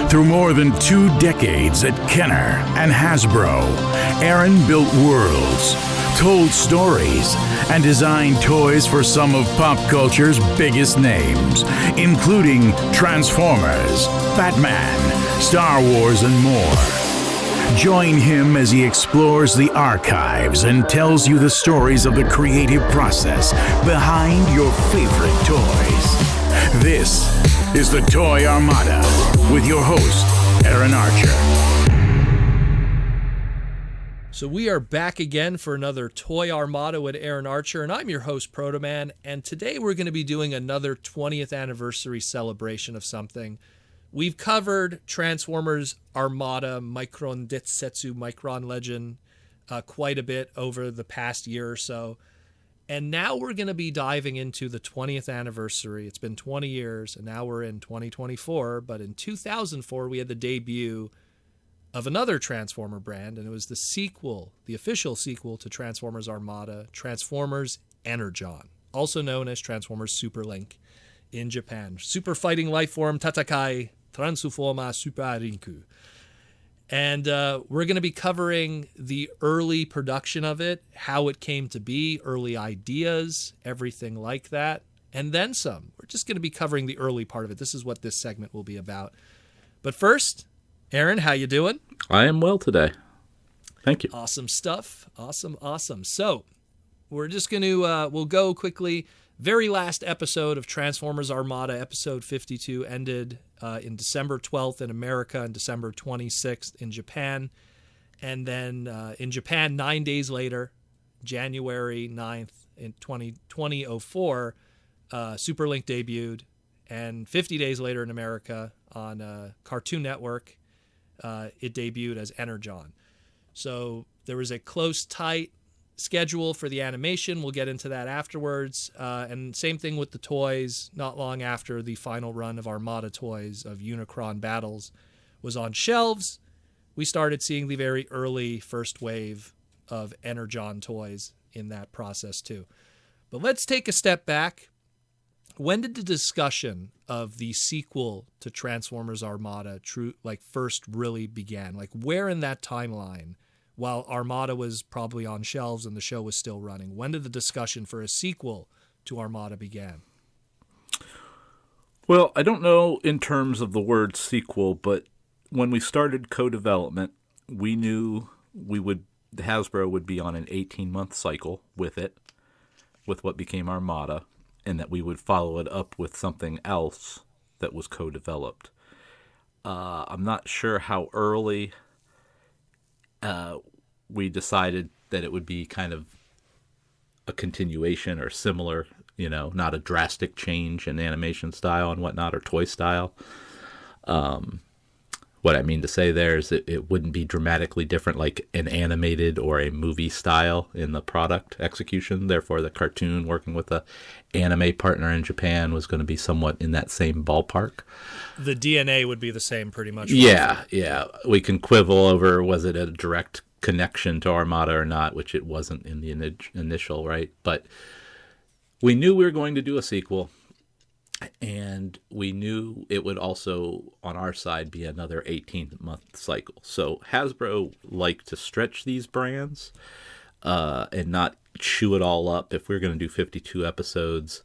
Through more than 2 decades at Kenner and Hasbro, Aaron built worlds, told stories, and designed toys for some of pop culture's biggest names, including Transformers, Batman, Star Wars, and more. Join him as he explores the archives and tells you the stories of the creative process behind your favorite toys. This is the Toy Armada with your host, Aaron Archer. So we are back again for another Toy Armada with Aaron Archer, and I'm your host, Protoman, and today we're going to be doing another 20th anniversary celebration of something. We've covered Transformers Armada, Micron Detsetsu, Micron Legend quite a bit over the past year or so. And now we're going to be diving into the 20th anniversary. It's been 20 years, and now we're in 2024. But in 2004, we had the debut of another Transformer brand, and it was the sequel, the official sequel to Transformers Armada, Transformers Energon, also known as Transformers Super Link in Japan. Super Fighting Lifeform Tatakai Transforma Super Rinku. And we're going to be covering the early production of it, how it came to be, early ideas, everything like that, and then some. We're just going to be covering the early part of it. This is what this segment will be about. But first, Aaron, how you doing? I am well today. Thank you. Awesome stuff. Awesome. So we're just going to, we'll go quickly. Very last episode of Transformers Armada, episode 52, ended in December 12th in America and December 26th in Japan. And then in Japan, 9 days later, January 9th in 2004, Super Link debuted. And 50 days later in America on Cartoon Network, it debuted as Energon. So there was a close, tight schedule for the animation. We'll get into that afterwards. And same thing with the toys. Not long after the final run of Armada toys of Unicron Battles was on shelves, we started seeing the very early first wave of Energon toys in that process too. But let's take a step back. When did the discussion of the sequel to Transformers Armada first really began? Like, where in that timeline, while Armada was probably on shelves and the show was still running, when did the discussion for a sequel to Armada begin? Well, I don't know in terms of the word sequel, but when we started co-development, we knew Hasbro would be on an 18-month cycle with it, with what became Armada, and that we would follow it up with something else that was co-developed. I'm not sure how early we decided that it would be kind of a continuation or similar, not a drastic change in animation style and whatnot, or toy style. What I mean to say there is that it wouldn't be dramatically different like an animated or a movie style in the product execution. Therefore, the cartoon working with the anime partner in Japan was going to be somewhat in that same ballpark. The DNA would be the same pretty much. Yeah. We can quibble over was it a direct connection to Armada or not, which it wasn't in the initial, right? But we knew we were going to do a sequel. And we knew it would also, on our side, be another 18-month cycle. So Hasbro liked to stretch these brands and not chew it all up. If we're going to do 52 episodes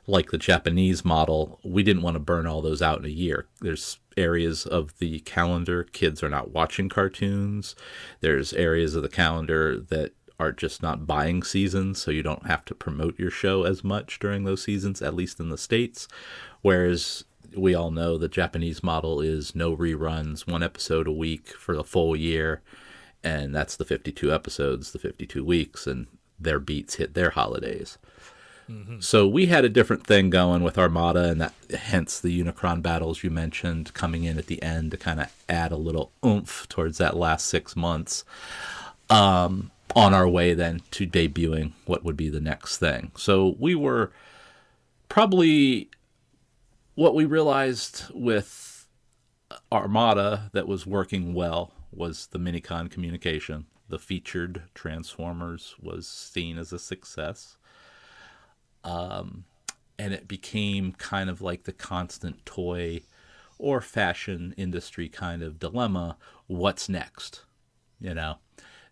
like the Japanese model, we didn't want to burn all those out in a year. There's areas of the calendar kids are not watching cartoons. There's areas of the calendar that are just not buying seasons, so you don't have to promote your show as much during those seasons, at least in the States. Whereas we all know the Japanese model is no reruns, 1 episode a week for the full year, and that's the 52 episodes, the 52 weeks, and their beats hit their holidays. Mm-hmm. So we had a different thing going with Armada, and that hence the Unicron battles you mentioned coming in at the end to kind of add a little oomph towards that last 6 months. On our way then to debuting what would be the next thing. So we were probably, what we realized with Armada that was working well was the Minicon communication. The featured Transformers was seen as a success. And it became kind of like the constant toy or fashion industry kind of dilemma. What's next? You know,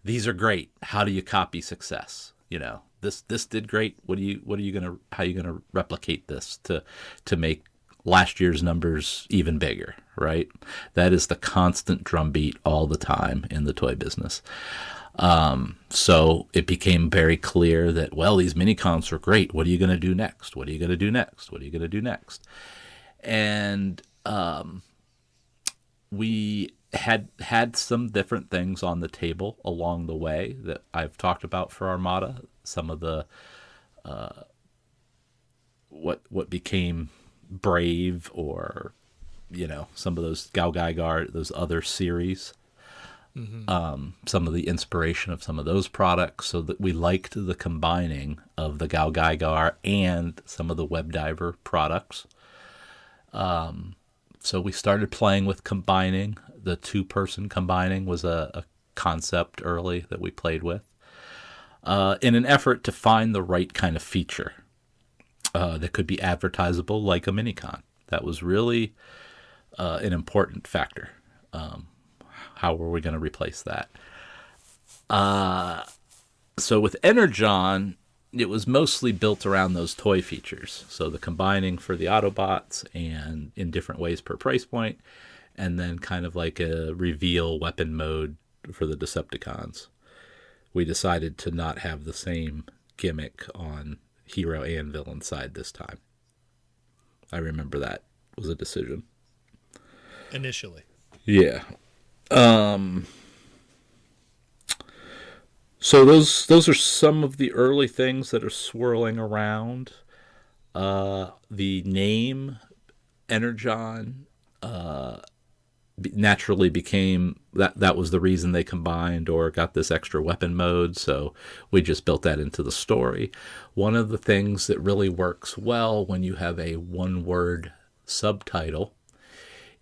these are great. How do you copy success? You know, this did great. How are you gonna replicate this to make last year's numbers even bigger, right? That is the constant drumbeat all the time in the toy business. So it became very clear that, well, these mini-cons were great. What are you going to do next? What are you going to do next? What are you going to do next? And we had some different things on the table along the way that I've talked about for Armada. Some of the what became Brave, or some of those Gao Gaigar, those other series. Some of the inspiration of some of those products, so that we liked the combining of the Gao Gaigar and some of the Web Diver products. So we started playing with combining. The two-person combining was a concept early that we played with in an effort to find the right kind of feature that could be advertisable like a Minicon. That was really an important factor. How were we going to replace that? So with Energon, it was mostly built around those toy features. So the combining for the Autobots and in different ways per price point, and then kind of like a reveal weapon mode for the Decepticons. We decided to not have the same gimmick on hero and villain side this time. I remember that was a decision. Initially. Yeah. So those are some of the early things that are swirling around. The name Energon naturally became that was the reason they combined or got this extra weapon mode, so we just built that into the story. One of the things that really works well when you have a one-word subtitle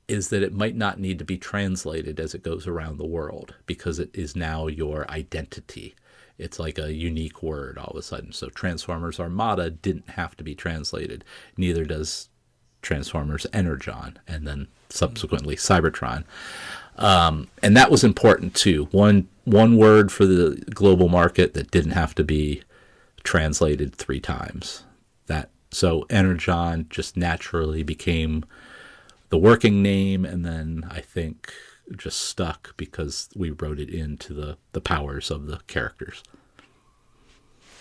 is that it might not need to be translated as it goes around the world, because it is now your identity. It's like a unique word all of a sudden. So Transformers Armada didn't have to be translated. Neither does Transformers Energon, and then subsequently Seibertron. And that was important too. One word for the global market that didn't have to be translated 3 times. So Energon just naturally became the working name, and then I think just stuck because we wrote it into the powers of the characters.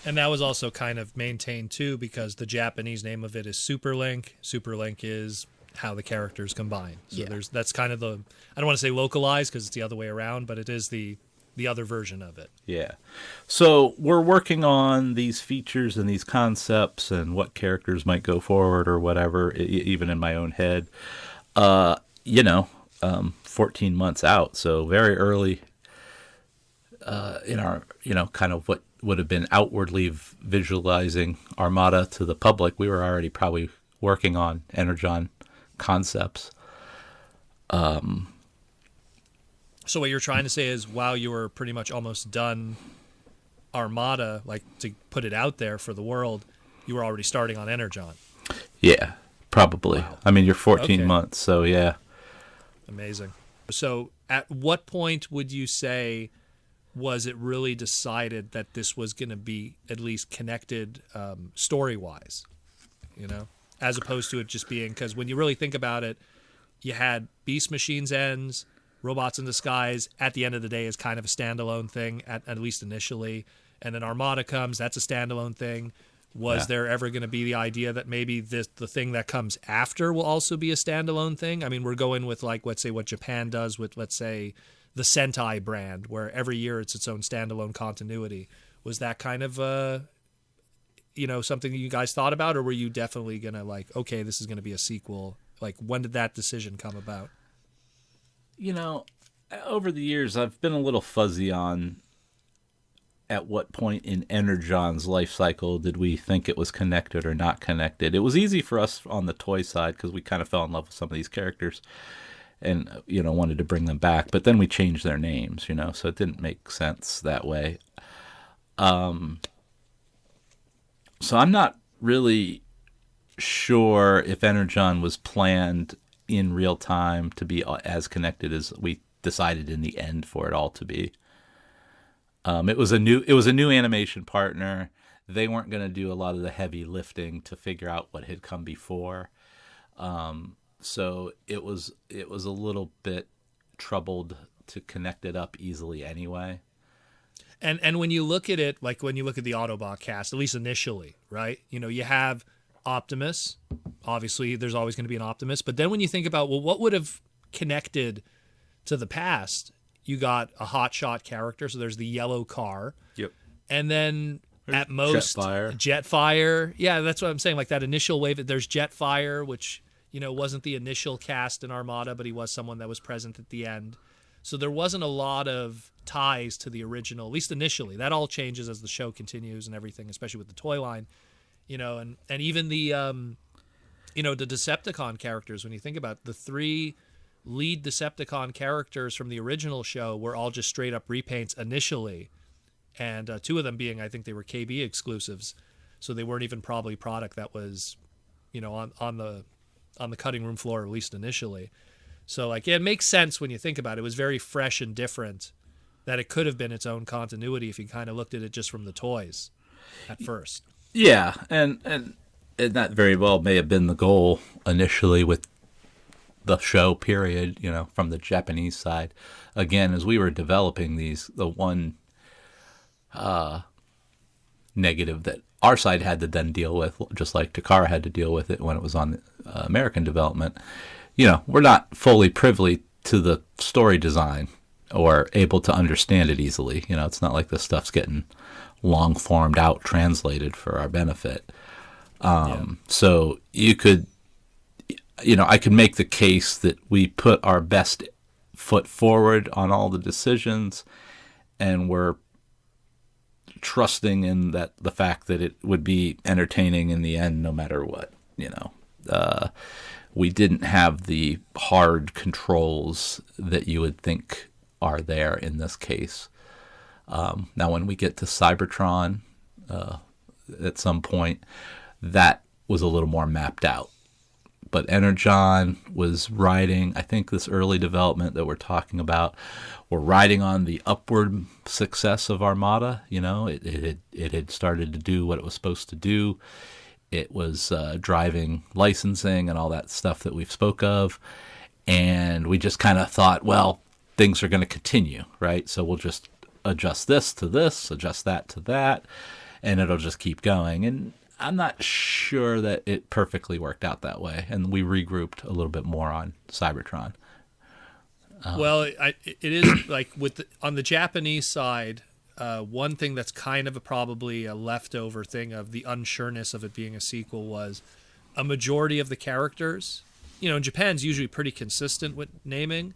And that was also kind of maintained too, because the Japanese name of it is Superlink. Superlink is how the characters combine. So that's kind of the, I don't want to say localized because it's the other way around, but it is the other version of it. Yeah. So we're working on these features and these concepts and what characters might go forward or whatever, even in my own head. 14 months out, so very early in our, kind of what would have been outwardly visualizing Armada to the public. We were already probably working on Energon concepts. So what you're trying to say is, while you were pretty much almost done Armada, like to put it out there for the world, you were already starting on Energon. Yeah, probably. Wow. I mean, you're 14 months, so yeah. Amazing. So at what point would you say was it really decided that this was going to be at least connected story-wise, as opposed to it just being, because when you really think about it, you had Beast Machines ends, Robots in Disguise at the end of the day is kind of a standalone thing, at least initially, and then Armada comes, that's a standalone thing. Was there ever going to be the idea that maybe the thing that comes after will also be a standalone thing? I mean, we're going with, like, let's say what Japan does with, let's say, the Sentai brand, where every year it's its own standalone continuity. Was that kind of, something that you guys thought about, or were you definitely going to, like, okay, this is going to be a sequel? Like, when did that decision come about? Over the years, I've been a little fuzzy on at what point in Energon's life cycle did we think it was connected or not connected. It was easy for us on the toy side because we kind of fell in love with some of these characters and, wanted to bring them back. But then we changed their names, so it didn't make sense that way. So I'm not really sure if Energon was planned in real time to be as connected as we decided in the end for it all to be. It was a new animation partner. They weren't going to do a lot of the heavy lifting to figure out what had come before. So it was a little bit troubled to connect it up easily anyway. And when you look at it, like when you look at the Autobot cast, at least initially, right? You know, you have Optimus. Obviously, there's always going to be an Optimus. But then when you think about, well, what would have connected to the past? You got a hotshot character, so there's the yellow car. Yep. And then at most, Jetfire. Yeah, that's what I'm saying. Like that initial wave, there's Jetfire, which, you know, wasn't the initial cast in Armada, but he was someone that was present at the end. So there wasn't a lot of ties to the original, at least initially. That all changes as the show continues and everything, especially with the toy line. You know, and even the, you know, the Decepticon characters, when you think about it, the 3 lead Decepticon characters from the original show were all just straight up repaints initially. And 2 of them being, I think they were KB exclusives. So they weren't even probably product that was, you know, on the cutting room floor, at least initially. So, like, yeah, it makes sense when you think about it. It was very fresh and different, that it could have been its own continuity if you kind of looked at it just from the toys at first. Yeah, and that very well may have been the goal initially with the show, period, you know, from the Japanese side. Again, as we were developing these, the one negative that our side had to then deal with, just like Takara had to deal with it when it was on American development, you know, we're not fully privy to the story design or able to understand it easily. You know, it's not like this stuff's getting long formed out, translated for our benefit. So you could, you know, I could make the case that we put our best foot forward on all the decisions, and we're trusting in that the fact that it would be entertaining in the end, no matter what. You know, we didn't have the hard controls that you would think are there in this case. Now, when we get to Seibertron, at some point, that was a little more mapped out. But Energon was riding, I think this early development that we're talking about, we're riding on the upward success of Armada. You know, it had started to do what it was supposed to do. It was driving licensing and all that stuff that we've spoke of. And we just kind of thought, well, things are going to continue, right? So we'll just adjust this to this, adjust that to that, and it'll just keep going. And I'm not sure that it perfectly worked out that way. And we regrouped a little bit more on Seibertron. Well, it is like on the Japanese side, one thing that's kind of probably a leftover thing of the unsureness of it being a sequel was a majority of the characters. You know, in Japan's usually pretty consistent with naming,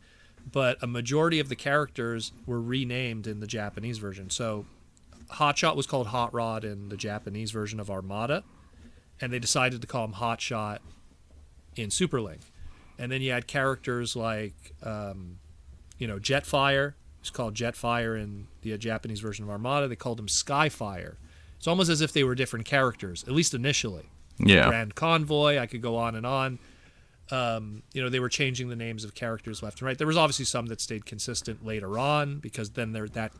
but a majority of the characters were renamed in the Japanese version. So Hotshot was called Hot Rod in the Japanese version of Armada, and they decided to call him Hotshot in Superlink. And then you had characters like, you know, Jetfire. It's called Jetfire in the Japanese version of Armada. They called him Skyfire. It's almost as if they were different characters, at least initially. Yeah. Grand Convoy, I could go on and on. You know, they were changing the names of characters left and right. There was obviously some that stayed consistent later on because then that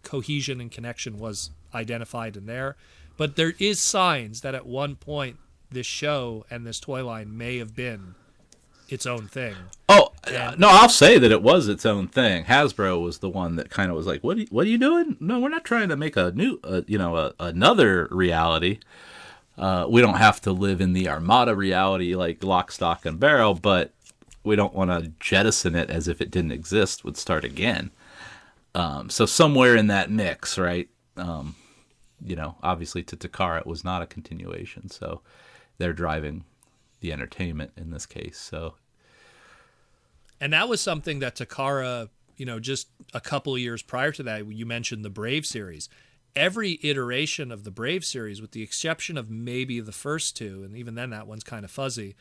cohesion and connection was identified in there. But there is signs that at one point this show and this toy line may have been its own thing. Oh, no, I'll say that it was its own thing. Hasbro was the one that kind of was like, what are you doing? No, we're not trying to make a new, another reality. We don't have to live in the Armada reality like lock, stock, and barrel, but we don't want to jettison it as if it didn't exist, would start again. So somewhere in that mix, right? You know, obviously to Takara, it was not a continuation, so they're driving the entertainment in this case. So, and that was something that Takara, you know, just a couple of years prior to that, you mentioned the Brave series. Every iteration of the Brave series, with the exception of maybe the first 2, and even then that one's kind of fuzzy,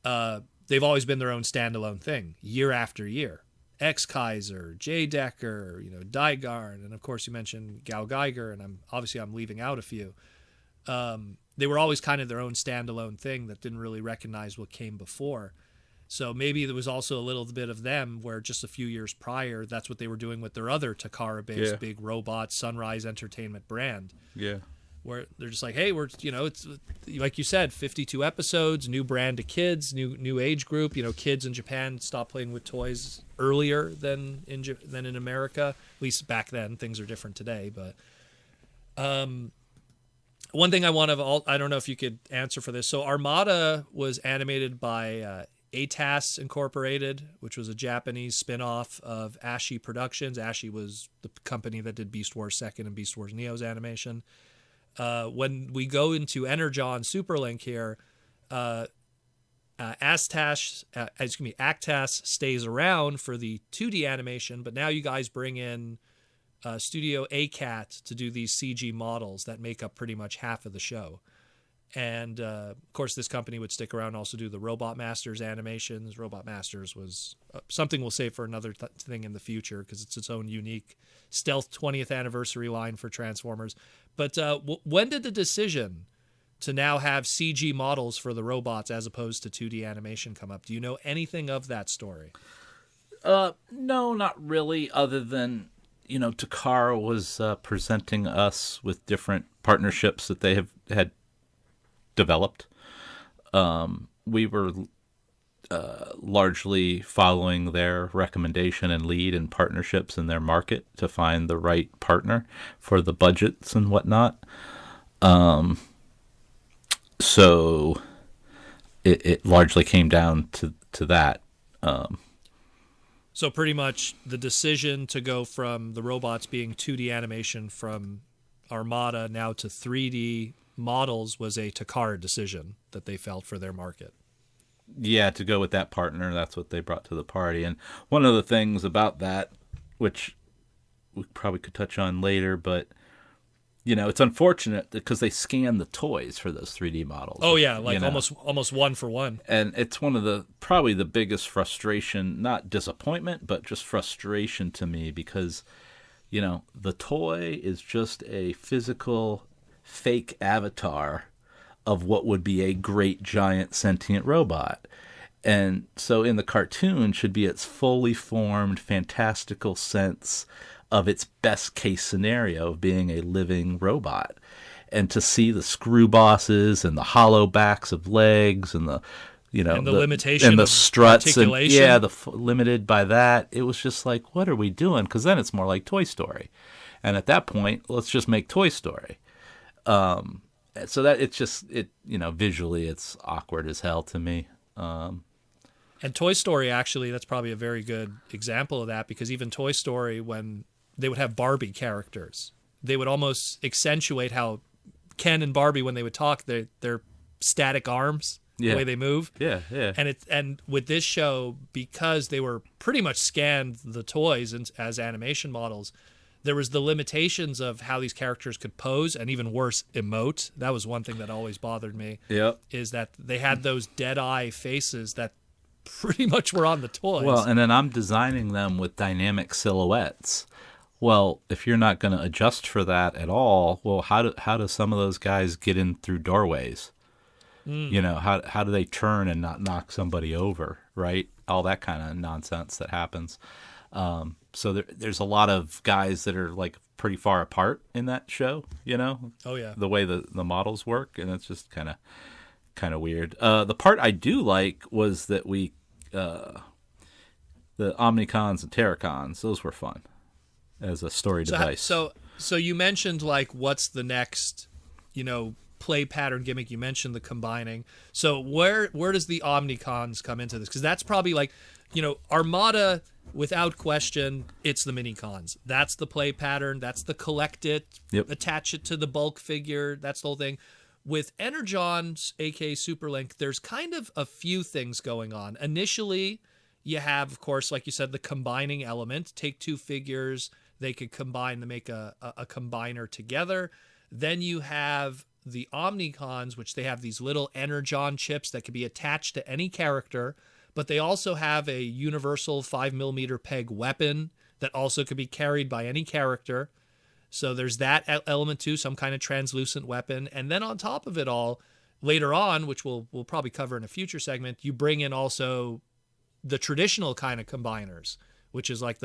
they've always been their own standalone thing, year after year. X-Kaiser, J-Decker, you know, Daigarn, and of course you mentioned Gao Geiger, and I'm leaving out a few. They were always kind of their own standalone thing that didn't really recognize what came before. So maybe there was also a little bit of them where just a few years prior, that's what they were doing with their other Takara-based big robot Sunrise Entertainment brand. Yeah. Where they're just like, hey, it's like you said, 52 episodes, new brand to kids, new age group. Kids in Japan stopped playing with toys earlier than in America. At least back then, things are different today. But one thing I don't know if you could answer for this. So Armada was animated by ATAS Incorporated, which was a Japanese spin-off of Ashi Productions. Ashi was the company that did Beast Wars 2nd and Beast Wars Neo's animation. When we go into Energon Superlink here, Actas stays around for the 2D animation, but now you guys bring in Studio ACAT to do these CG models that make up pretty much half of the show. And, of course, this company would stick around and also do the Robot Masters animations. Robot Masters was something we'll save for another thing in the future because it's its own unique stealth 20th anniversary line for Transformers. But when did the decision to now have CG models for the robots as opposed to 2D animation come up? Do you know anything of that story? No, not really, other than, Takara was presenting us with different partnerships that they had developed. We were largely following their recommendation and lead in partnerships in their market to find the right partner for the budgets and whatnot. So it largely came down to that. So pretty much the decision to go from the robots being 2D animation from Armada now to 3D models was a Takara decision that they felt for their market. Yeah, to go with that partner, that's what they brought to the party. And one of the things about that, which we probably could touch on later, but it's unfortunate because they scan the toys for those 3D models. Oh yeah, almost one for one. And it's one of probably the biggest frustration, not disappointment, but just frustration to me because, the toy is just a physical fake avatar of what would be a great giant sentient robot. And so in the cartoon should be its fully formed fantastical sense of its best case scenario of being a living robot. And to see the screw bosses and the hollow backs of legs and the limitation and the struts and limited by that, it was just like, what are we doing? Because then it's more like Toy Story. And at that point, let's just make Toy Story. So that visually it's awkward as hell to me. And Toy Story, actually, that's probably a very good example of that because even Toy Story, when they would have Barbie characters, they would almost accentuate how Ken and Barbie, when they would talk, their static arms, the way they move. Yeah. And with this show, because they were pretty much scanned the toys as animation models, there was the limitations of how these characters could pose and even worse, emote. That was one thing that always bothered me. Yep. Is that they had those dead-eye faces that pretty much were on the toys. Well, and then I'm designing them with dynamic silhouettes. Well, if you're not going to adjust for that at all, well, how do some of those guys get in through doorways? How do they turn and not knock somebody over, right? All that kind of nonsense that happens. So there's a lot of guys that are like pretty far apart in that show, Oh yeah. The way the models work, and it's just kind of weird. The part I do like was that the Omnicons and Terracons, those were fun as a story device. So you mentioned like what's the next, play pattern gimmick. You mentioned the combining. So where does the Omnicons come into this? Because that's probably like, Armada, without question, it's the Minicons. That's the play pattern. That's the collect it, attach it to the bulk figure. That's the whole thing. With Energon's, aka Superlink, there's kind of a few things going on. Initially, you have, of course, like you said, the combining element. Take two figures, they could combine to make a combiner together. Then you have the Omnicons, which they have these little Energon chips that can be attached to any character, but they also have a universal 5mm peg weapon that also could be carried by any character. So there's that element too, some kind of translucent weapon. And then on top of it all, later on, which we'll probably cover in a future segment, you bring in also the traditional kind of combiners, which is like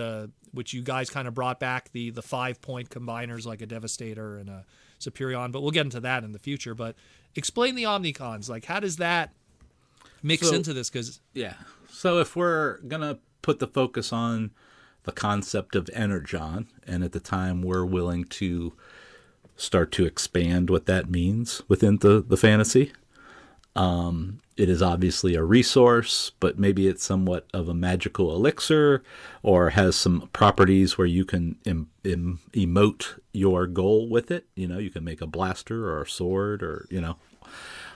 which you guys kind of brought back, the 5-point combiners like a Devastator and a Superion, but we'll get into that in the future. But explain the Omnicons. Like, how does that mix into this? So if we're going to put the focus on the concept of Energon, and at the time we're willing to start to expand what that means within the fantasy, it is obviously a resource, but maybe it's somewhat of a magical elixir, or has some properties where you can emote your goal with it. You can make a blaster or a sword, or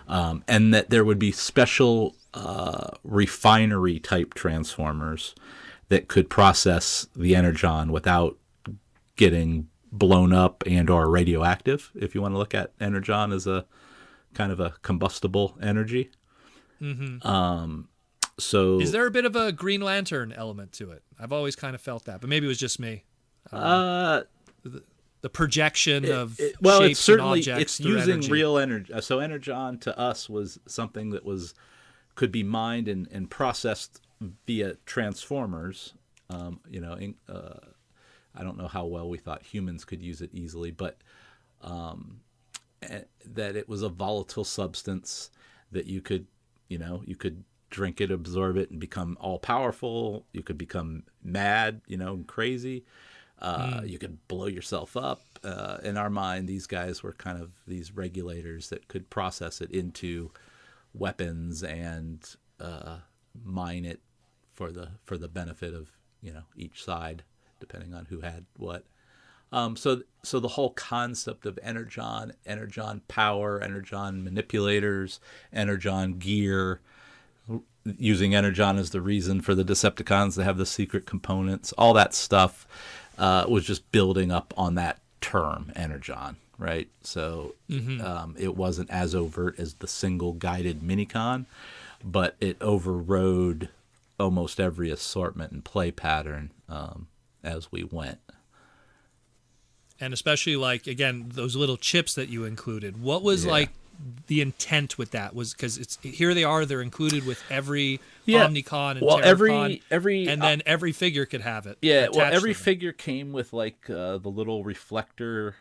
and that there would be special refinery type transformers that could process the Energon without getting blown up and or radioactive, if you want to look at Energon as a kind of a combustible energy. Mm-hmm. So is there a bit of a Green Lantern element to it? I've always kind of felt that, but maybe it was just me. The projection of shapes it's certainly, and objects it's using energy. Real energy. So Energon to us was something that could be mined and processed via Transformers. I don't know how well we thought humans could use it easily, but that it was a volatile substance that you could drink it, absorb it, and become all powerful. You could become mad, and crazy. You could blow yourself up. In our mind, these guys were kind of these regulators that could process it into weapons and mine it for the benefit of each side, depending on who had what. So the whole concept of Energon power, Energon manipulators, Energon gear, using Energon as the reason for the Decepticons to have the secret components, all that stuff was just building up on that term, Energon, right? So it wasn't as overt as the single guided minicon, but it overrode almost every assortment and play pattern as we went. And especially, like, again, those little chips that you included. What was like the intent with that? Was because here they are, they're included with every Omnicon and Terracon, and then every figure could have it. Yeah, well, every figure came with like the little reflector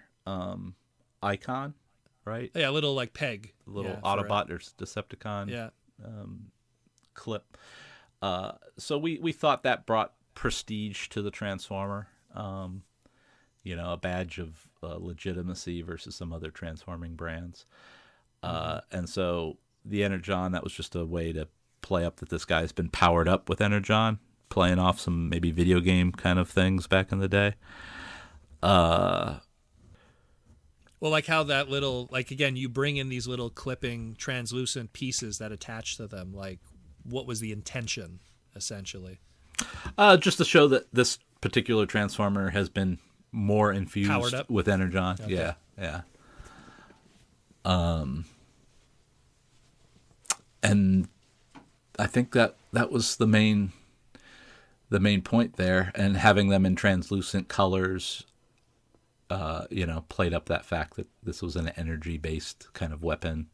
icon, right? Yeah, a little like peg, little Autobot or Decepticon clip. So we thought that brought prestige to the Transformer. A badge of legitimacy versus some other transforming brands. And so the Energon, that was just a way to play up that this guy's been powered up with Energon, playing off some maybe video game kind of things back in the day. Well, like how that little, like, again, you bring in these little clipping translucent pieces that attach to them. Like, what was the intention, essentially? Just to show that this particular Transformer has been more infused with Energon. Okay. Yeah. And I think that was the main point there, and having them in translucent colors, played up that fact that this was an energy-based kind of weapon,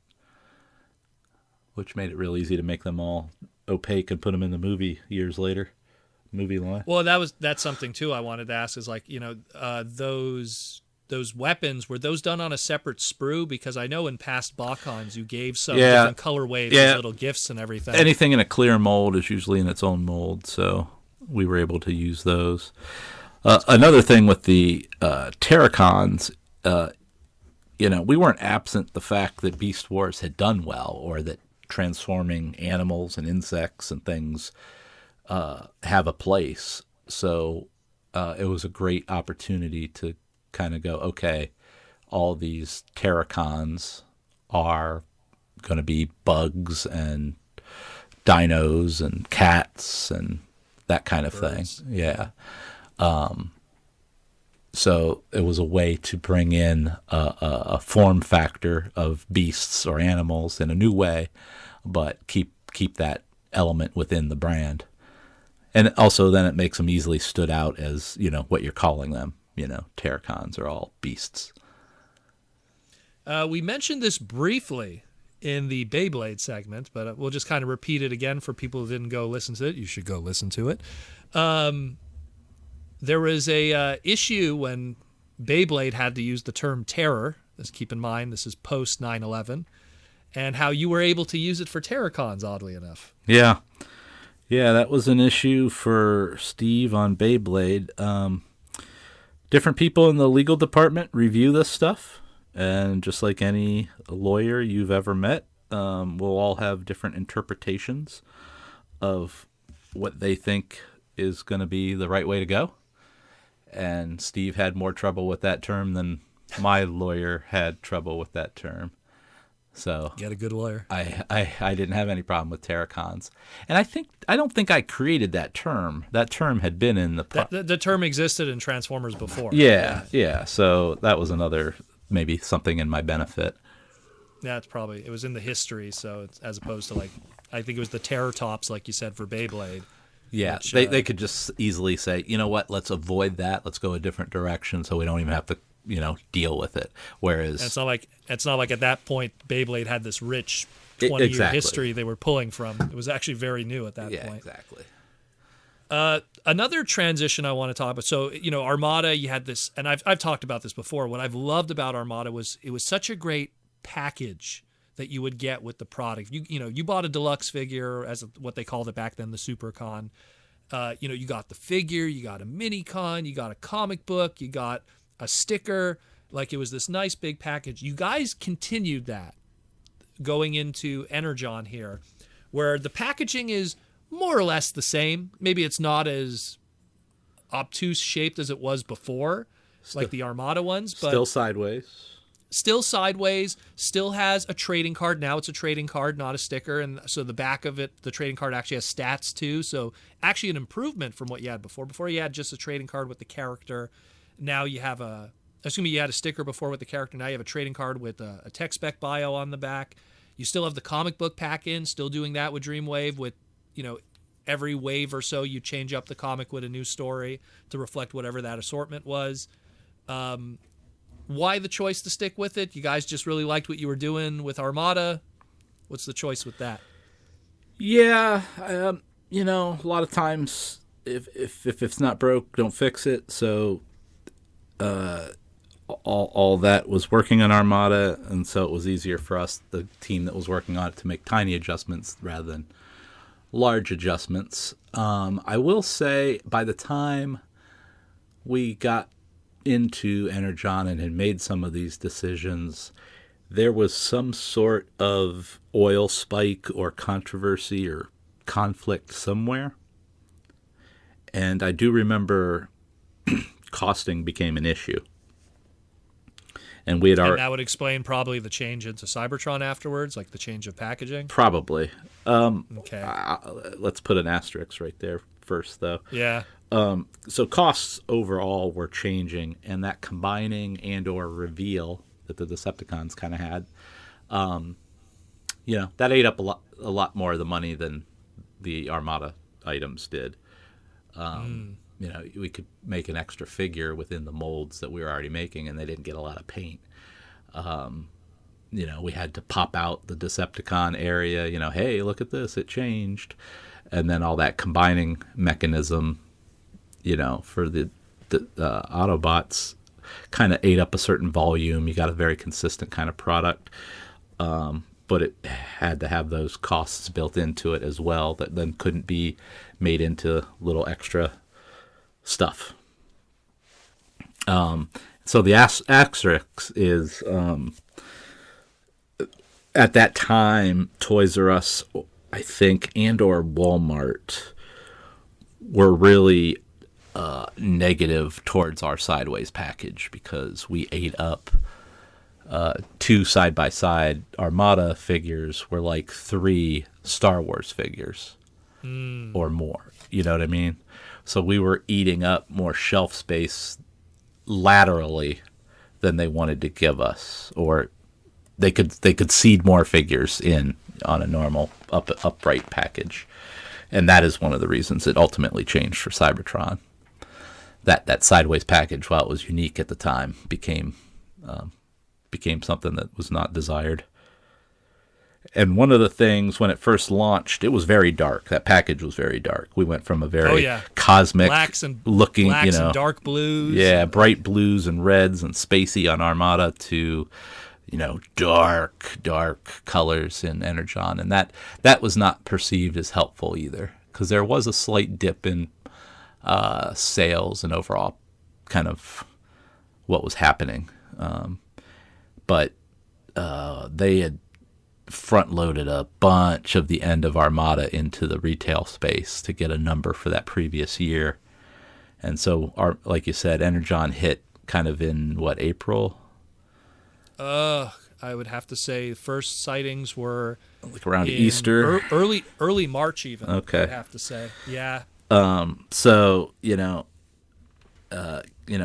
which made it real easy to make them all opaque and put them in the movie years later. Movie line. Well, that's something too I wanted to ask is like, those weapons, were those done on a separate sprue? Because I know in past BotCons you gave some different colorways, little gifts and everything. Anything in a clear mold is usually in its own mold, so we were able to use those. Another thing with the Terracons, we weren't absent the fact that Beast Wars had done well, or that transforming animals and insects and things have a place. So it was a great opportunity to kind of go, okay, all these Terracons are going to be bugs and dinos and cats and that kind of birds. Thing. Yeah. So it was a way to bring in a form factor of beasts or animals in a new way, but keep that element within the brand. And also then it makes them easily stood out as, what you're calling them. Terracons are all beasts. We mentioned this briefly in the Beyblade segment, but we'll just kind of repeat it again for people who didn't go listen to it. You should go listen to it. There was a issue when Beyblade had to use the term terror. Let's keep in mind this is post 9/11, and how you were able to use it for Terracons, oddly enough. Yeah, that was an issue for Steve on Beyblade. Different people in the legal department review this stuff, and just like any lawyer you've ever met, we'll all have different interpretations of what they think is going to be the right way to go. And Steve had more trouble with that term than my lawyer had trouble with that term. So get a good lawyer. I didn't have any problem with Terracons, and I don't think I created that term. That term had been in the term existed in Transformers before. Yeah. So that was another maybe something in my benefit. Yeah, it was in the history. So it's, as opposed to like, I think it was the Terror Tops, like you said, for Beyblade. Yeah, which, they could just easily say, you know what, let's avoid that. Let's go a different direction, so we don't even have to, deal with it. Whereas it's not like at that point Beyblade had this rich 20-year history they were pulling from. It was actually very new at that point. Yeah, exactly. Another transition I want to talk about. So, Armada, you had this, and I've talked about this before. What I've loved about Armada was it was such a great package that you would get with the product. You bought a deluxe figure, as what they called it back then, the Supercon. You got the figure, you got a mini con, you got a comic book, you got a sticker. Like, it was this nice big package. You guys continued that going into Energon here, where the packaging is more or less the same. Maybe it's not as obtuse shaped as it was before, like the Armada ones, but still sideways. Still sideways, still has a trading card. Now it's a trading card, not a sticker. And so the back of it, the trading card actually has stats too. So actually an improvement from what you had before. Before you had just a trading card with the character. Now you have assuming you had a sticker before with the character, now you have a trading card with a tech spec bio on the back. You still have the comic book pack in, still doing that with Dreamwave with, every wave or so you change up the comic with a new story to reflect whatever that assortment was. Why the choice to stick with it? You guys just really liked what you were doing with Armada. What's the choice with that? Yeah, a lot of times if it's not broke, don't fix it. So all that was working on Armada, and so it was easier for us, the team that was working on it, to make tiny adjustments rather than large adjustments. I will say, by the time we got into Energon and had made some of these decisions, there was some sort of oil spike or controversy or conflict somewhere. And I do remember costing became an issue. And we had and that would explain probably the change into Seibertron afterwards, like the change of packaging? Probably. Okay. Let's put an asterisk right there first, though. Yeah. So costs overall were changing, and that combining and or reveal that the Decepticons kind of had, that ate up a lot more of the money than the Armada items did. We could make an extra figure within the molds that we were already making, and they didn't get a lot of paint. We had to pop out the Decepticon area, hey, look at this, it changed. And then all that combining mechanism, for the Autobots kind of ate up a certain volume. You got a very consistent kind of product, but it had to have those costs built into it as well that then couldn't be made into little extra stuff. So the asterisk is, at that time, Toys R Us, I think, and or Walmart were really negative towards our sideways package because we ate up two side-by-side Armada figures were like 3 Star Wars figures or more. You know what I mean? So we were eating up more shelf space laterally than they wanted to give us, or they could seed more figures in on a normal upright package. And that is one of the reasons it ultimately changed for Seibertron. That sideways package, while it was unique at the time, became something that was not desired. And one of the things when it first launched, it was very dark. That package was very dark. We went from a very cosmic looking, blacks and dark blues. Yeah, bright blues and reds and spacey on Armada to, dark colors in Energon. And that was not perceived as helpful either, because there was a slight dip in sales and overall kind of what was happening. But they had front-loaded a bunch of the end of Armada into the retail space to get a number for that previous year. And so, like you said, Energon hit kind of in, April? I would have to say first sightings were... Like around Easter? Early March even, okay. I'd have to say. Yeah. So,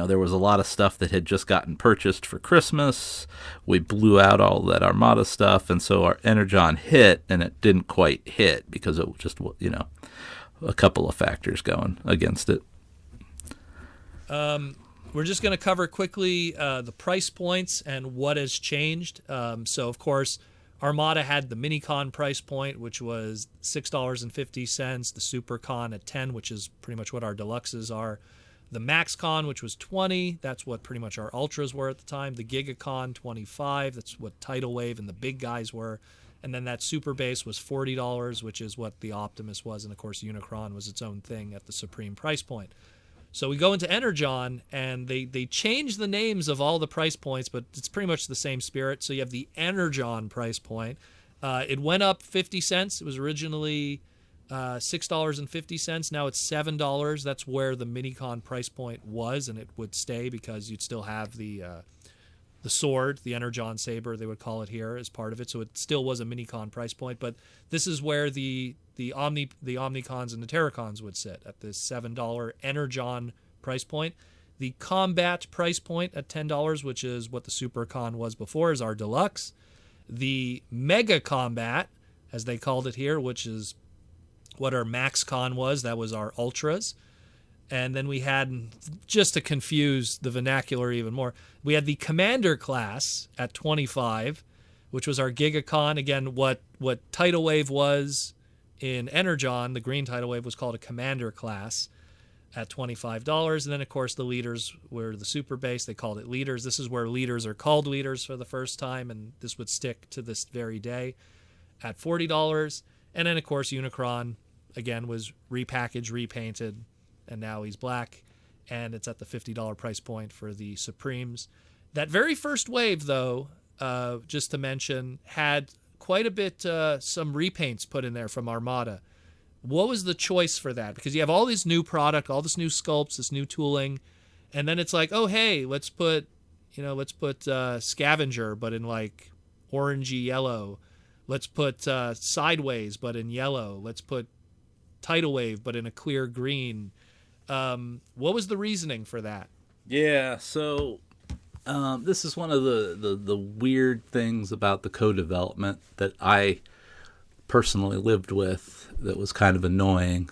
there was a lot of stuff that had just gotten purchased for Christmas. We blew out all that Armada stuff, and so our Energon hit, and it didn't quite hit because it was just, a couple of factors going against it. We're just going to cover quickly the price points and what has changed. So, of course, Armada had the Minicon price point, which was $6.50, the Supercon at $10, which is pretty much what our deluxes are. The MaxCon, which was $20, that's what pretty much our Ultras were at the time. The GigaCon, $25, that's what Tidal Wave and the big guys were. And then that Super Base was $40, which is what the Optimus was. And, of course, Unicron was its own thing at the supreme price point. So we go into Energon, and they changed the names of all the price points, but it's pretty much the same spirit. So you have the Energon price point. It went up 50 cents. It was originally $6.50. Now it's $7. That's where the Minicon price point was, and it would stay because you'd still have the sword, the Energon saber, they would call it here, as part of it. So it still was a Minicon price point, but this is where the Omnicons and the Terracons would sit at this $7 Energon price point. The Combat price point at $10, which is what the Supercon was before, is our deluxe. The Mega Combat, as they called it here, which is what our MaxCon was, that was our Ultras. And then we had, just to confuse the vernacular even more, we had the Commander class at $25, which was our GigaCon. Again, what Tidal Wave was in Energon, the green Tidal Wave was called a Commander class at $25. And then, of course, the leaders were the Super Base. They called it leaders. This is where leaders are called leaders for the first time, and this would stick to this very day at $40. And then, of course, Unicron, again, was repackaged, repainted, and now he's black, and it's at the $50 price point for the Supremes. That very first wave, though, just to mention, had quite a bit, some repaints put in there from Armada. What was the choice for that? Because you have all this new product, all this new sculpts, this new tooling, and then it's like, oh, hey, let's put Scavenger, but in like orangey yellow. Let's put Sideways, but in yellow. Let's put Tidal Wave, but in a clear green. What was the reasoning for that? Yeah, so this is one of the weird things about the co-development that I personally lived with that was kind of annoying.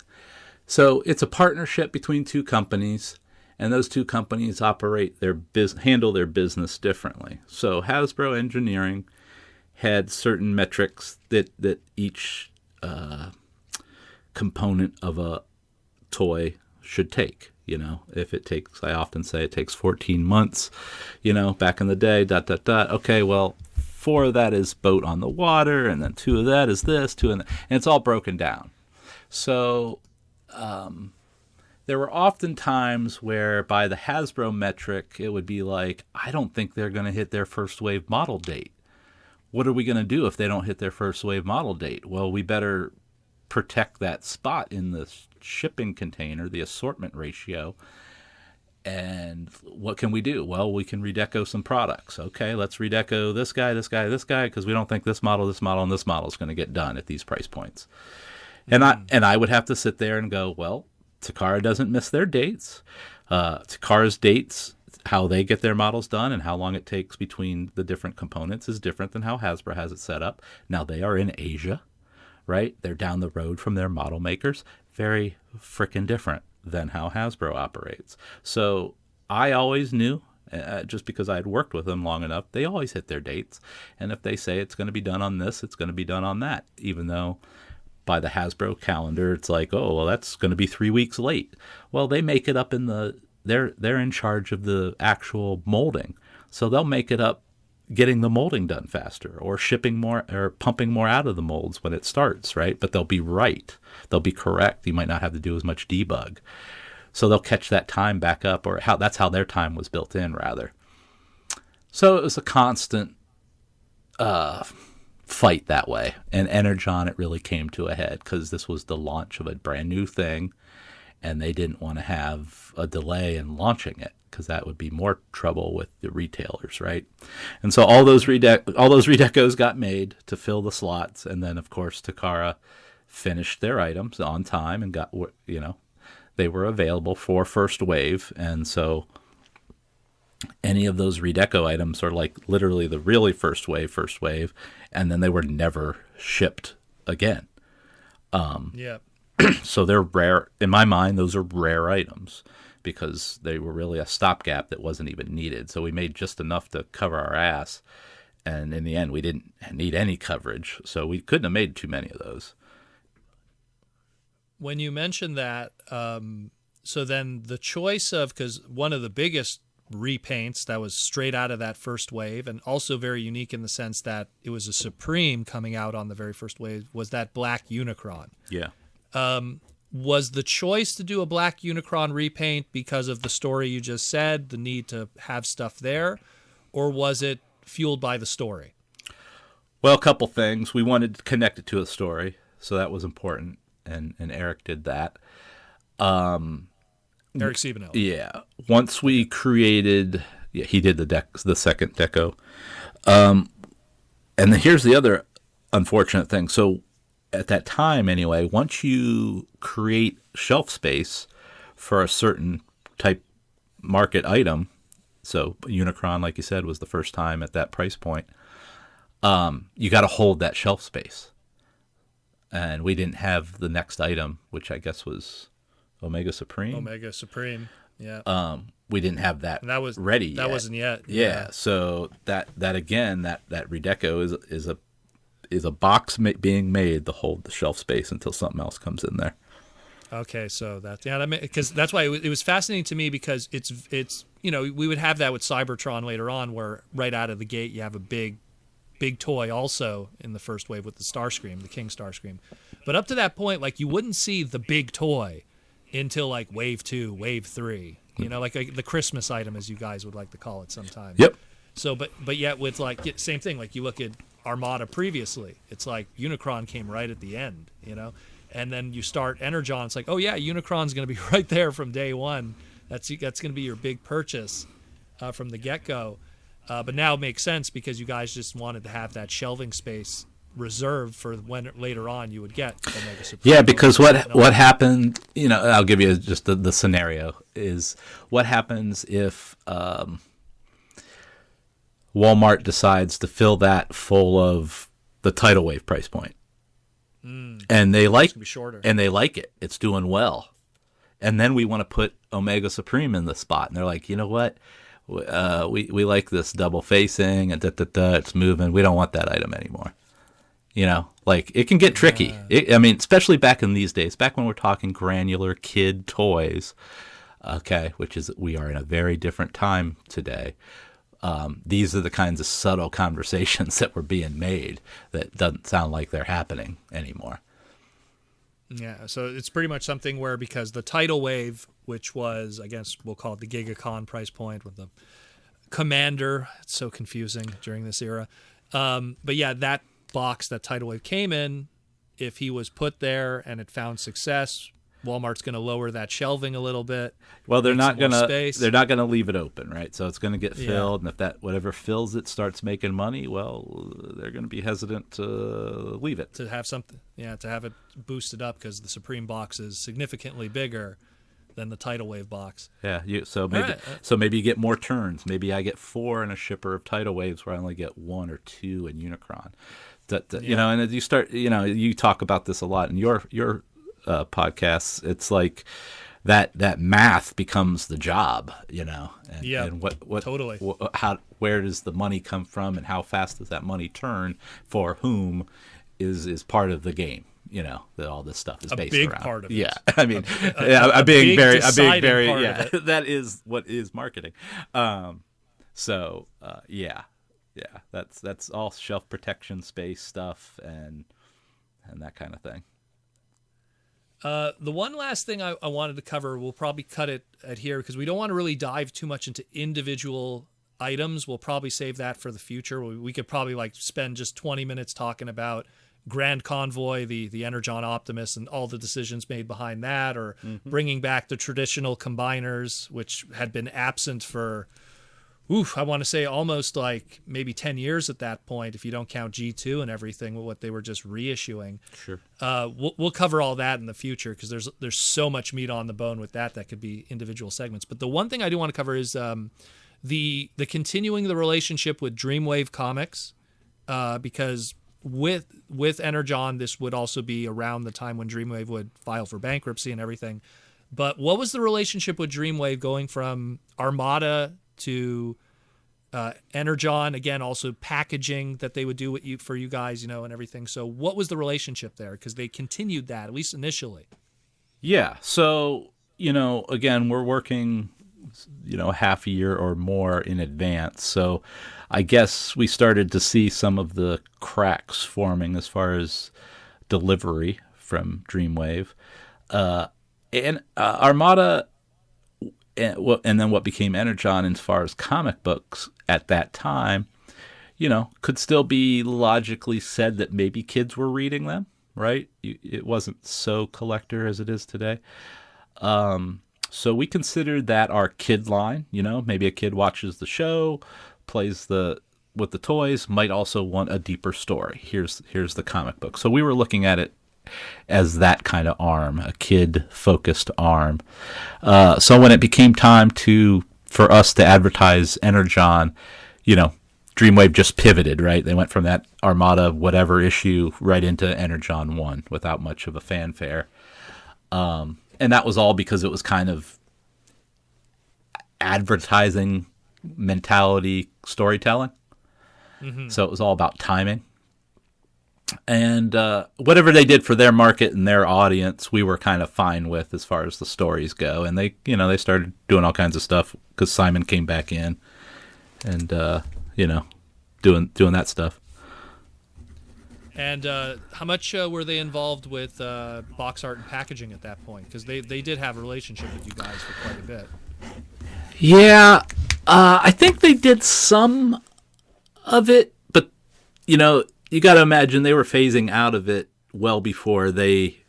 So it's a partnership between two companies, and those two companies handle their business differently. So Hasbro Engineering had certain metrics that back component of a toy should take. If it takes, I often say it takes 14 months, back in the day, ... Okay, well, 4 of that is boat on the water, and then 2 of that is this, 2 and it's all broken down. So there were often times where by the Hasbro metric, it would be like, I don't think they're going to hit their first wave model date. What are we going to do if they don't hit their first wave model date? Well, we better protect that spot in the shipping container, the assortment ratio. And what can we do? Well, we can redeco some products. Okay, let's redeco this guy, because we don't think this model, and this model is going to get done at these price points. And I would have to sit there and go, well, Takara doesn't miss their dates. Takara's dates, how they get their models done and how long it takes between the different components is different than how Hasbro has it set up. Now, they are in Asia, right? They're down the road from their model makers. Very frickin' different than how Hasbro operates. So I always knew, just because I had worked with them long enough. They always hit their dates. And if they say it's going to be done on this, it's going to be done on that, even though by the Hasbro calendar, it's like, oh, well, that's going to be 3 weeks late. Well, they make it up they're in charge of the actual molding. So they'll make it up getting the molding done faster or shipping more or pumping more out of the molds when it starts, right? But they'll be right. They'll be correct. You might not have to do as much debug. So they'll catch that time back up, or that's how their time was built in, rather. So it was a constant fight that way. And Energon, it really came to a head because this was the launch of a brand new thing, and they didn't want to have a delay in launching it because that would be more trouble with the retailers, right? And so all those re-decos got made to fill the slots, and then of course Takara finished their items on time and got, they were available for first wave, and so any of those redeco items are like literally the really first wave, and then they were never shipped again. So they're rare. In my mind, those are rare items because they were really a stopgap that wasn't even needed. So we made just enough to cover our ass, and in the end, we didn't need any coverage, so we couldn't have made too many of those. When you mentioned that, so then the choice of, because one of the biggest repaints that was straight out of that first wave, and also very unique in the sense that it was a Supreme coming out on the very first wave, was that black Unicron. Yeah. Was the choice to do a black Unicron repaint because of the story you just said, the need to have stuff there, or was it fueled by the story? Well, a couple things. We wanted to connect it to a story, so that was important, and Eric did that. Eric Siebenel. Yeah. Once we created, he did the second deco. And then here's the other unfortunate thing. So at that time, anyway, once you create shelf space for a certain type market item, so Unicron, like you said, was the first time at that price point, you got to hold that shelf space. And we didn't have the next item, which I guess was Omega Supreme. Yeah. We didn't have that, and that was ready yet. That wasn't yet. Yeah. So that again, that redeco is a box being made to hold the shelf space until something else comes in there. Okay, so because that's why it was fascinating to me, because it's we would have that with Seibertron later on, where right out of the gate you have a big toy also in the first wave with the Starscream, the King Starscream, but up to that point, like, you wouldn't see the big toy until like wave 2, wave 3, like the Christmas item, as you guys would like to call it sometimes. Yep. So, but yet with like same thing, like you look at Armada previously, it's like Unicron came right at the end, and then you start Energon, it's like, oh yeah, Unicron's going to be right there from day one. That's going to be your big purchase from the get-go. But now it makes sense because you guys just wanted to have that shelving space reserved for when later on you would get Omega Supreme. Yeah, because what happened, I'll give you just the scenario is what happens if Walmart decides to fill that full of the tidal wave price point. And they like it. It's doing well. And then we want to put Omega Supreme in the spot. And they're like, you know what? We like this double facing and it's moving. We don't want that item anymore. Like, it can get tricky. Especially back in these days, back when we're talking granular kid toys, okay, we are in a very different time today. These are the kinds of subtle conversations that were being made that doesn't sound like they're happening anymore. Yeah, so it's pretty much something where, because the tidal wave, which was, I guess we'll call it the GigaCon price point with the Commander, it's so confusing during this era. But yeah, that box that tidal wave came in, if he was put there and it found success, Walmart's going to lower that shelving a little bit. Well, they're not going to leave it open, right? So it's going to get filled, and if that whatever fills it starts making money, well, they're going to be hesitant to leave it. To have something, to have it boosted up, because the Supreme box is significantly bigger than the tidal wave box. Yeah, so maybe you get more turns. Maybe I get 4 in a shipper of tidal waves where I only get 1 or 2 in Unicron. And as you start, you talk about this a lot in your podcasts. It's like that math becomes the job, and, Yeah, and what totally. Where does the money come from, and how fast does that money turn for whom is part of the game, that all this stuff is based big around. part of it. Yeah, I mean, I'm being very, part yeah, of it. that is what is marketing. Yeah, that's all shelf protection, space stuff, and that kind of thing. The one last thing I wanted to cover, we'll probably cut it at here because we don't want to really dive too much into individual items. We'll probably save that for the future. We could probably spend just 20 minutes talking about Grand Convoy, the Energon Optimus, and all the decisions made behind that, or bringing back the traditional combiners, which had been absent for, I want to say almost maybe 10 years at that point, if you don't count G2 and everything, what they were just reissuing. Sure. We'll cover all that in the future because there's so much meat on the bone with that could be individual segments. But the one thing I do want to cover is the continuing the relationship with Dreamwave Comics, because with Energon, this would also be around the time when Dreamwave would file for bankruptcy and everything. But what was the relationship with Dreamwave going from Armada to Energon, again, also packaging that they would do for you guys, and everything. So what was the relationship there? Because they continued that, at least initially. Yeah. So, again, we're working, half a year or more in advance. So I guess we started to see some of the cracks forming as far as delivery from Dreamwave. And Armada, and then what became Energon as far as comic books at that time, could still be logically said that maybe kids were reading them, right? It wasn't so collector as it is today. So we considered that our kid line, maybe a kid watches the show, plays with the toys, might also want a deeper story. Here's the comic book. So we were looking at it as that kind of arm, a kid-focused arm. So when it became time for us to advertise Energon, Dreamwave just pivoted, right? They went from that Armada whatever issue right into Energon 1 without much of a fanfare. And that was all because it was kind of advertising mentality storytelling. Mm-hmm. So it was all about timing. And whatever they did for their market and their audience, we were kind of fine with as far as the stories go. And they started doing all kinds of stuff because Simon came back in and, doing that stuff. And how much were they involved with box art and packaging at that point? Because they did have a relationship with you guys for quite a bit. Yeah, I think they did some of it, but, you got to imagine they were phasing out of it well before they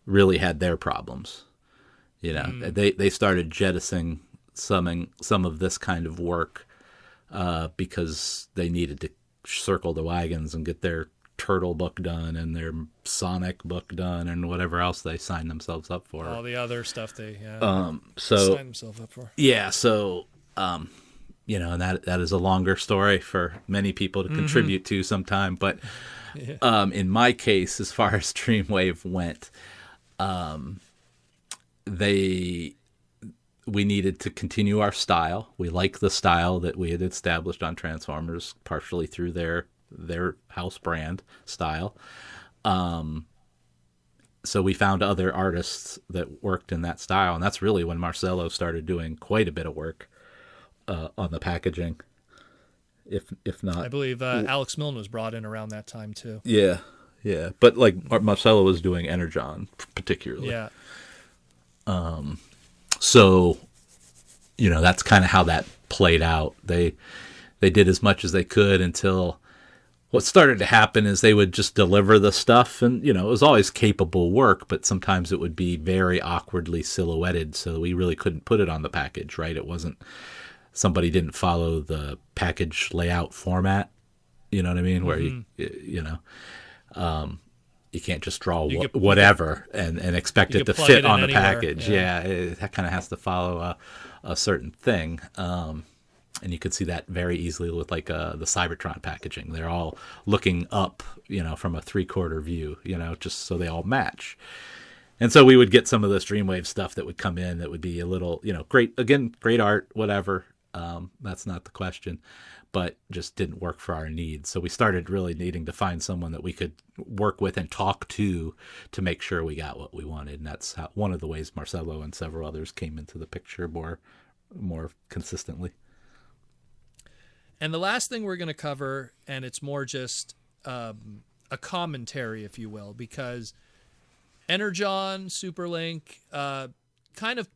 really had their problems. They started jettisoning some of this kind of work because they needed to circle the wagons and get their Turtle book done and their Sonic book done and whatever else they signed themselves up for. All the other stuff they signed themselves up for. Yeah, so and that is a longer story for many people to contribute to sometime. But in my case, as far as Dreamwave went, we needed to continue our style. We like the style that we had established on Transformers, partially through their house brand style. So we found other artists that worked in that style, and that's really when Marcelo started doing quite a bit of work on the packaging. If not, I believe Alex Milne was brought in around that time too. Yeah. But Marcelo was doing Energon particularly. Yeah. So, that's kind of how that played out. They did as much as they could until what started to happen is they would just deliver the stuff, and it was always capable work, but sometimes it would be very awkwardly silhouetted, so we really couldn't put it on the package, right? It wasn't, somebody didn't follow the package layout format, you know what I mean? Where you can't just draw whatever and expect it to fit on the anywhere. Package. Yeah, it kind of has to follow a certain thing. And you could see that very easily with the Seibertron packaging. They're all looking up, from a 3/4 view, just so they all match. And so we would get some of this Dreamwave stuff that would come in that would be a little, great, again, great art, whatever. That's not the question, but just didn't work for our needs. So we started really needing to find someone that we could work with and talk to make sure we got what we wanted. And that's one of the ways Marcelo and several others came into the picture more consistently. And the last thing we're going to cover, and it's more just a commentary, if you will, because Energon, Superlink, kind of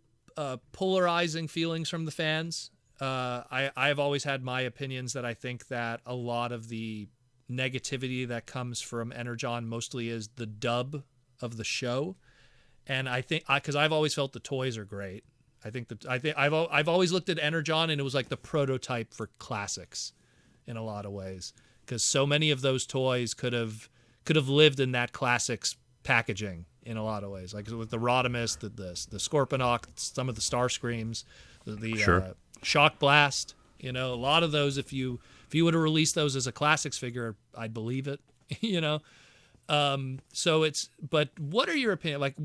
polarizing feelings from the fans. I've always had my opinions that I think that a lot of the negativity that comes from Energon mostly is the dub of the show. And I think, because I've always felt the toys are great. I've always looked at Energon and it was like the prototype for classics in a lot of ways, because so many of those toys could have lived in that classics packaging in a lot of ways, like with the Rodimus, the Scorponok, some of the Starscreams, the Sure. Shock Blast. A lot of those, if you would have released those as a classics figure, I'd believe it. But what are your opinion? Like,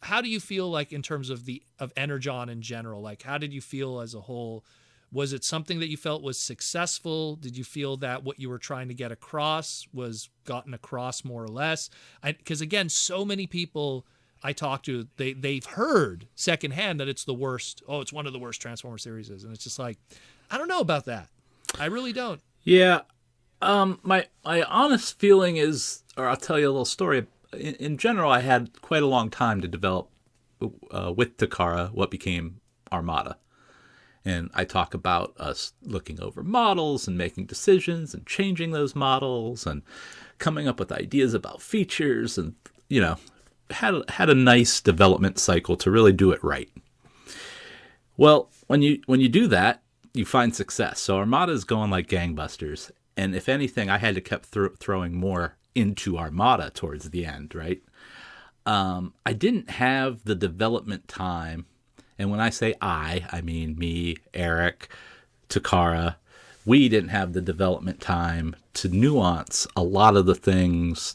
how do you feel like in terms of Energon in general? Like, how did you feel as a whole? Was it something that you felt was successful? Did you feel that what you were trying to get across was gotten across more or less? Because again, so many people I talk to, they've heard secondhand that it's the worst. Oh, it's one of the worst Transformer series, and it's just like, I don't know about that. I really don't. Yeah. My honest feeling is, or I'll tell you a little story. In general, I had quite a long time to develop with Takara what became Armada. And I talk about us looking over models and making decisions and changing those models and coming up with ideas about features and, had a nice development cycle to really do it right. Well, when you do that, you find success. So Armada is going like gangbusters. And if anything, I had to keep throwing more into Armada towards the end, right? I didn't have the development time. And when I say I mean me, Eric, Takara. We didn't have the development time to nuance a lot of the things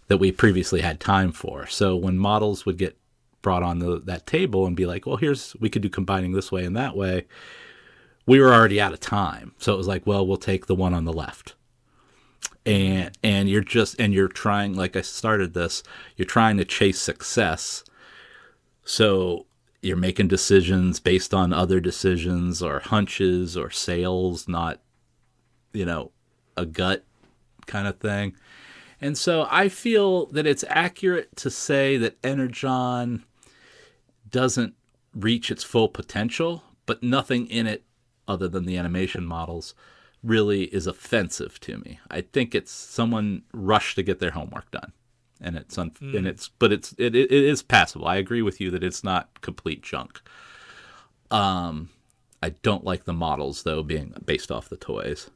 that we previously had time for. So when models would get brought on that table and be like, well, we could do combining this way and that way, we were already out of time. So it was like, well, we'll take the one on the left. And you're trying, like I started this, you're trying to chase success. So you're making decisions based on other decisions or hunches or sales, not, a gut kind of thing. And so I feel that it's accurate to say that Energon doesn't reach its full potential, but nothing in it other than the animation models really is offensive to me. I think it's someone rushed to get their homework done. And it is passable. I agree with you that it's not complete junk. I don't like the models though being based off the toys.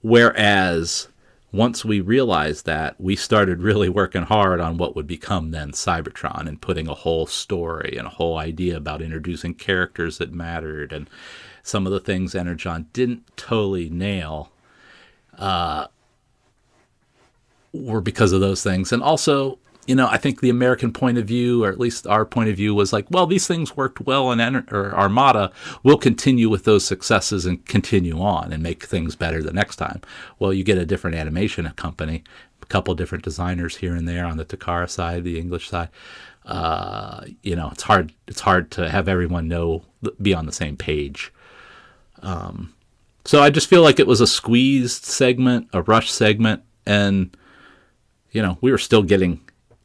Whereas once we realized that, we started really working hard on what would become then Seibertron and putting a whole story and a whole idea about introducing characters that mattered, and some of the things Energon didn't totally nail were because of those things. And also, I think the American point of view, or at least our point of view, was like, well, these things worked well in Armada. We'll continue with those successes and continue on and make things better the next time. Well, you get a different animation company, a couple different designers here and there on the Takara side, the English side. It's hard to have everyone be on the same page. So I just feel like it was a squeezed segment, a rushed segment, and we were still getting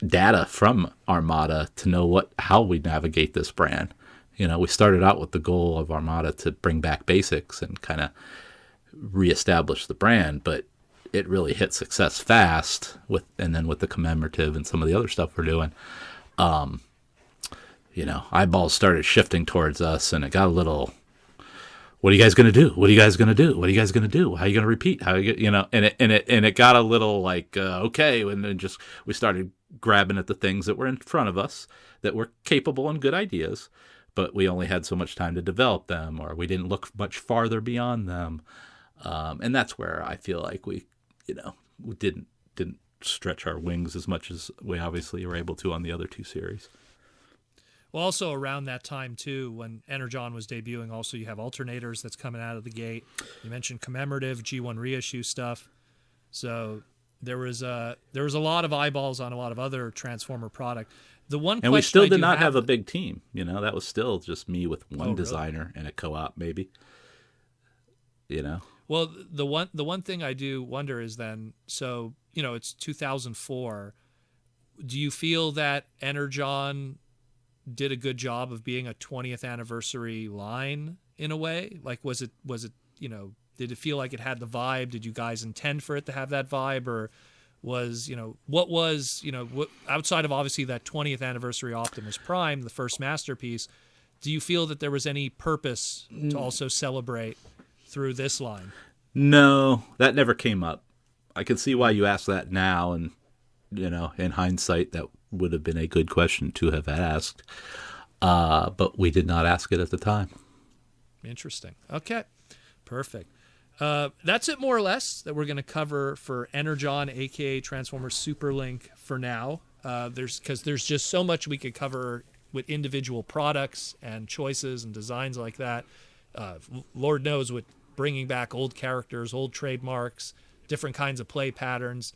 data from Armada to know how we navigate this brand. We started out with the goal of Armada to bring back basics and kind of reestablish the brand, but it really hit success fast and then with the commemorative and some of the other stuff we're doing, eyeballs started shifting towards us, and it got a little, what are you guys going to do? What are you guys going to do? What are you guys going to do? How are you going to repeat? And it got a little like, okay. And then we started grabbing at the things that were in front of us that were capable and good ideas, but we only had so much time to develop them, or we didn't look much farther beyond them. And that's where I feel like we didn't stretch our wings as much as we obviously were able to on the other two series. Well, also around that time too, when Energon was debuting, also you have alternators that's coming out of the gate. You mentioned commemorative G1 reissue stuff, so there was a lot of eyeballs on a lot of other Transformer product. The one And we still did not have a big team. You know, that was still just me with one designer and a co-op, maybe. You know. Well, the one thing I do wonder is then, so you know, it's 2004. Do you feel that Energon did a good job of being a 20th anniversary line in a way? Like, was it, you know, did it feel like it had the vibe? Did you guys intend for it to have that vibe, or was, you know, what was, you know, what outside of obviously that 20th anniversary Optimus Prime, the first masterpiece, do you feel that there was any purpose to also celebrate through this line? No, that never came up. I can see why you ask that now, and you know, in hindsight, that would have been a good question to have asked, but we did not ask it at the time. Interesting. Okay, perfect. That's it more or less that we're going to cover for Energon, aka Transformers Superlink for now. There's just so much we could cover with individual products and choices and designs like that. Lord knows, with bringing back old characters, old trademarks, different kinds of play patterns,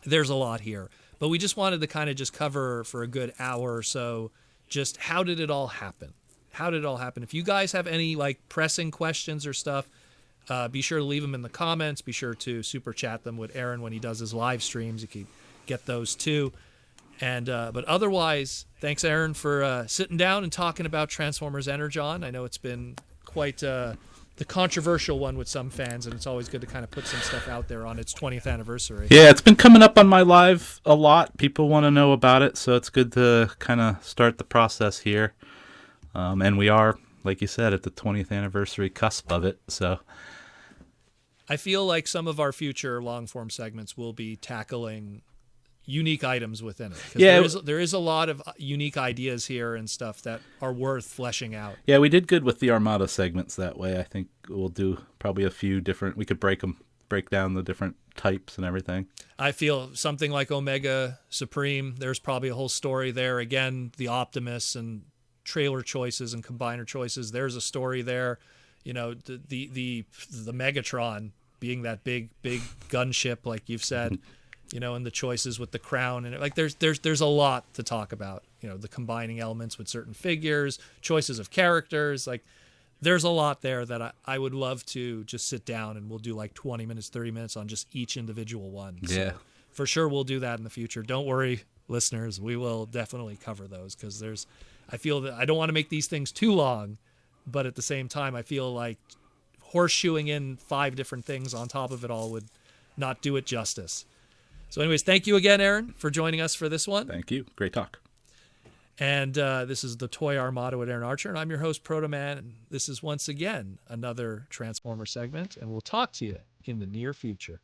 there's a lot here. But we just wanted to kind of just cover for a good hour or so just how did it all happen? How did it all happen? If you guys have any like pressing questions or stuff, be sure to leave them in the comments. Be sure to super chat them with Aaron when he does his live streams. You can get those too. And but otherwise, thanks Aaron for sitting down and talking about Transformers Energon. I know it's been quite the controversial one with some fans, and it's always good to kind of put some stuff out there on its 20th anniversary. Yeah, it's been coming up on my live a lot. People want to know about it, so it's good to kind of start the process here. And we are, like you said, at the 20th anniversary cusp of it. So I feel like some of our future long-form segments will be tackling unique items within it. Yeah, there is a lot of unique ideas here and stuff that are worth fleshing out. Yeah, we did good with the Armada segments that way. I think we'll do probably a few different. We could break down the different types and everything. I feel something like Omega Supreme. There's probably a whole story there. Again, the Optimus and trailer choices and combiner choices. There's a story there. You know, the Megatron being that big gunship, like you've said. You know, and the choices with the crown, and like there's a lot to talk about. You know, the combining elements with certain figures, choices of characters. Like, there's a lot there that I would love to just sit down and we'll do like 20 minutes, 30 minutes on just each individual one. Yeah, so for sure we'll do that in the future. Don't worry, listeners, we will definitely cover those because I feel that I don't want to make these things too long, but at the same time I feel like horseshoeing in 5 different things on top of it all would not do it justice. So anyways, thank you again, Aaron, for joining us for this one. Thank you. Great talk. And this is the Toy Armada with Aaron Archer, and I'm your host, Protoman. And this is once again another Transformer segment, and we'll talk to you in the near future.